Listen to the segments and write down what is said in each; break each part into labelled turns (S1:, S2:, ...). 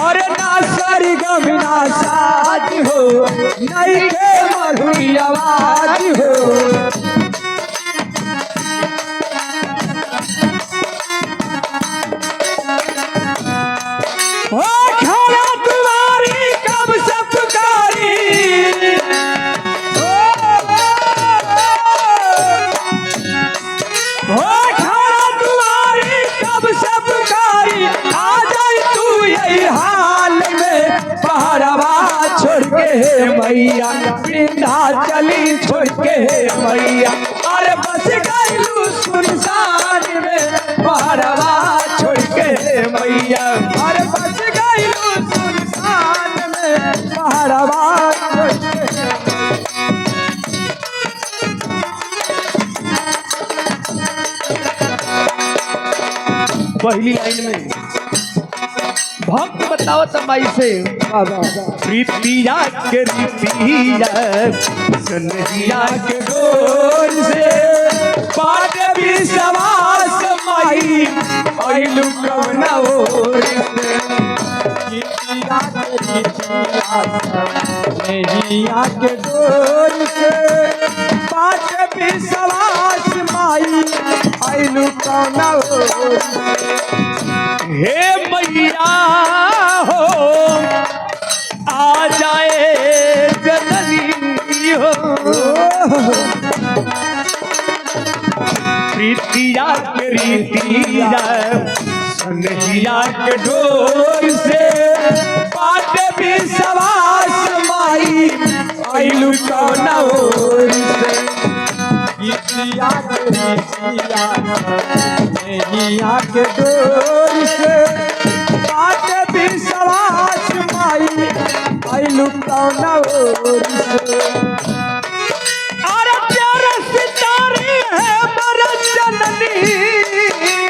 S1: और ना सारी गमिना साज हो नहीं के मधुरी आवाज हो खड़ा तुम्हारी कब से पुकारी खड़ा तुम्हारी कब से पुकारी आ जाए तू यही हाल में पहाड़वा छोड़ के मैया विंध्याचली छोड़ के मैया अरे बस गईलू सुनसान में पहाड़वा छोड़ के मैया अरे बस गईलू सुनसान में पहाड़वा छोड़ के पहली लाइन में भक्त बतावत माई से प्रीतिया के रीतिया सनहिया के डोर से पाट भी सवास माई पहलू कवना ओर से प्रीतिया के रीतिया सनहिया के डोर से पाट भी सवास माई पहलू कवना ओर हे मैया हो आ जाए जननी हो प्रीतिया के रीतिया सनहिया के डोर से पाट भी सवास माई आइलू कौना ओर से प्रीतिया के रीतिया सनहिया के डोर से पाट भी सवास माई आइलू कौना ओर से अरे प्यारे सितारे है मर जननी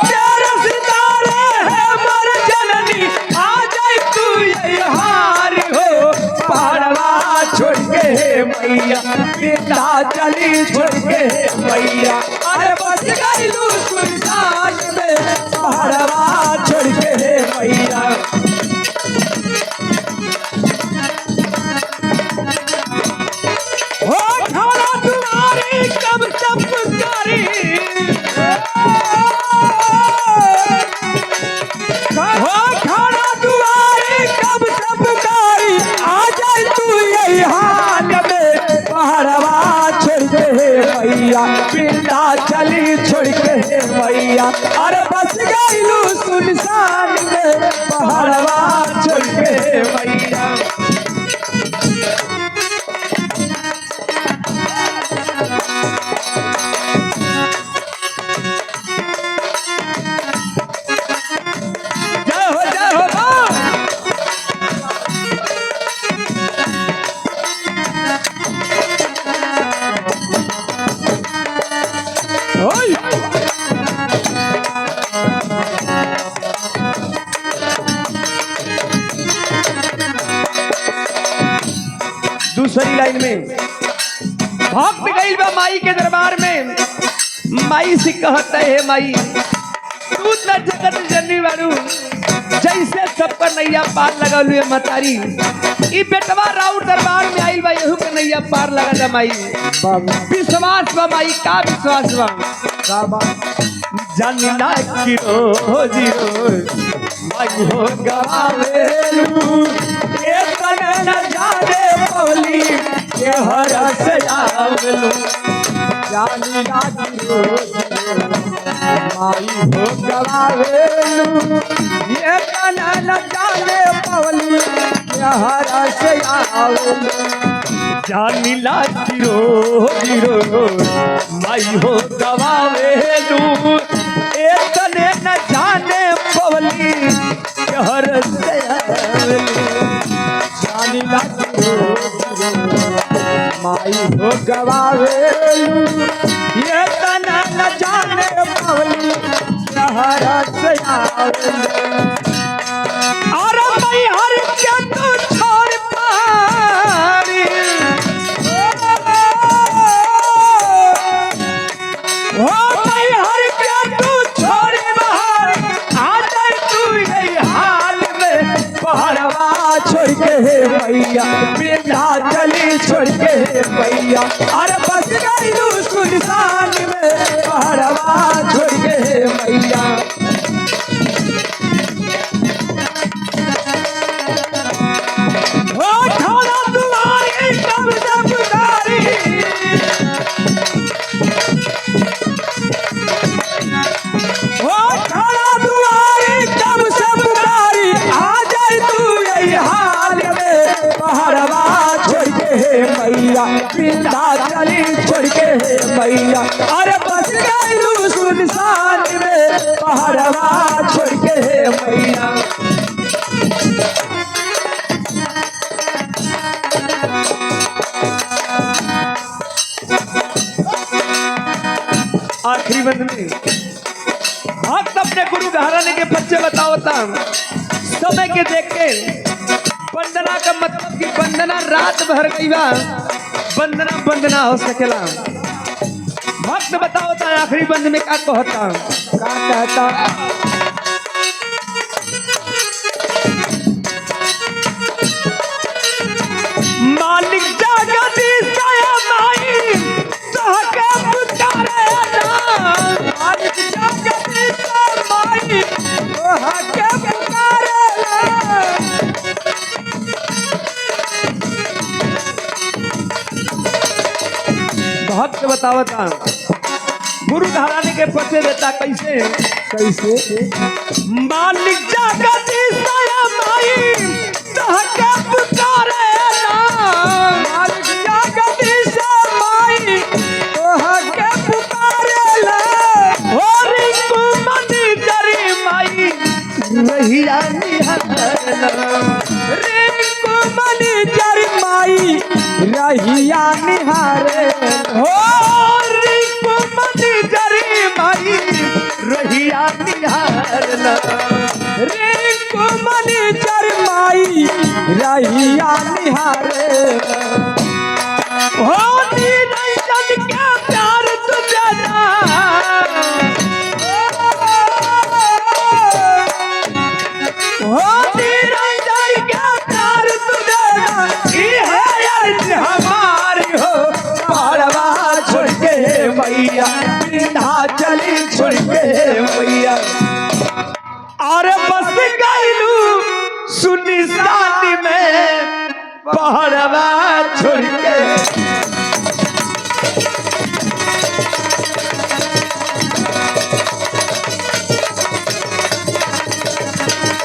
S1: प्यारे सितारे है मर जननी आ जाए तू यही हार हो पहाड़वा छोड़ के मैया विंध्याचली छोड़ के मैया अरे बस गईलू सुनसान में पहाड़वा छोड़ के मैया हो खड़ा तुम्हारी कब से पुकारी हो खड़ा तुम्हारी कब से पुकारी आ जाए तू यही हाल में पहाड़वा छोड़ के मैया विंध्याचली छोड़ के मैया अरे बस गईलू सुनसान में पहाड़वा छोड़ के मैया दूसरी लाइन में भक्त गई बा माई के दरबार में माई से कहता है माई तू न जगत जननी बारू जैसे सब पर नैया पार लगल हुए मतारी ई बेटवा राउर दरबार में आइल बा यहू के नैया पार लगा दा माई विश्वास बा माई का विश्वास बा जानिला की रोजी रोज माई हो गवावेलू ये तने न जाने पवली के हर से आवेलू जानिला की रोजी माई हो गवावेलू ये तने न जाने पवली के हर से आवेलू जानिला की रोजी रोज माई हो गवावेलू ये तने न जाने पवली के हर से आवेलू जानिला की माई हो गवावेलू ये तना न जाने पवली हर से आवेलू अरे मैं हर के तू छोड़ पारी ओ मैं हर के
S2: हे मैया विंध्याचली छोड़ के हे मैया अरे बस गईलू सुनसान में पहाड़वा छोड़ के हे मैया ओ ठाड़ा दुआरी कब से पुकारी ओ ठाड़ा दुआरी कब से पुकारी आ जाए तू यही हाल में पहाड़वा छोड़ के हे मैया विंध्याचली छोड़ के हे मैया अरे बस गईलू सुनसान में पहाड़वा छोड़ के हे मैया
S1: आखिरी बंद में भक्त अपने गुरु घराने के बच्चे बताओता समय के देख के वंदना का मतलब कि वंदना रात भर गई बा वंदना वंदना हो सकेला भक्त बताओता आखिरी बंद में का कहता
S2: मालिक जगदीश दया माई सहके पुकारे ना मालिक जगदीश माई सहके पुकारे ना
S1: भक्त बतावता गुरु घराने के पचे देता कैसे
S2: मालिक जगदीश दया माई सहके पुकारे ना मालिक जगदीश माई सहके पुकारे ना
S1: हो रिंकू मनी जरी माई रहिया निहारना
S2: रिंकू मनी जरी माई रहिया निहारे
S1: हो रिंकू मनी जरी माई रहिया निहारना
S2: रिंकू मनी जरी माई रहिया निहारे
S1: हो निरंजन का प्यार तुझे ना हो निरंजन का प्यार तुझे ना ये है अर्ज हमारी हो
S2: पहाड़वा छोड़ के हे मैया विंध्याचली छोड़ के हे मैया
S1: अरे बस गईलू सुनिशानी में पहाड़वा छोड़ के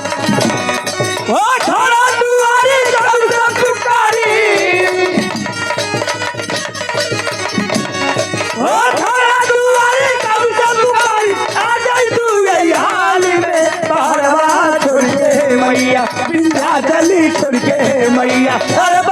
S2: ओ ठाड़ा दुआरी कब से पुकारी ओ ठाड़ा दुआरी कब से पुकारी आ जाए तू यही हाल में पहाड़वा छोड़ के मैया विंध्याचली छोड़ के मैया अरे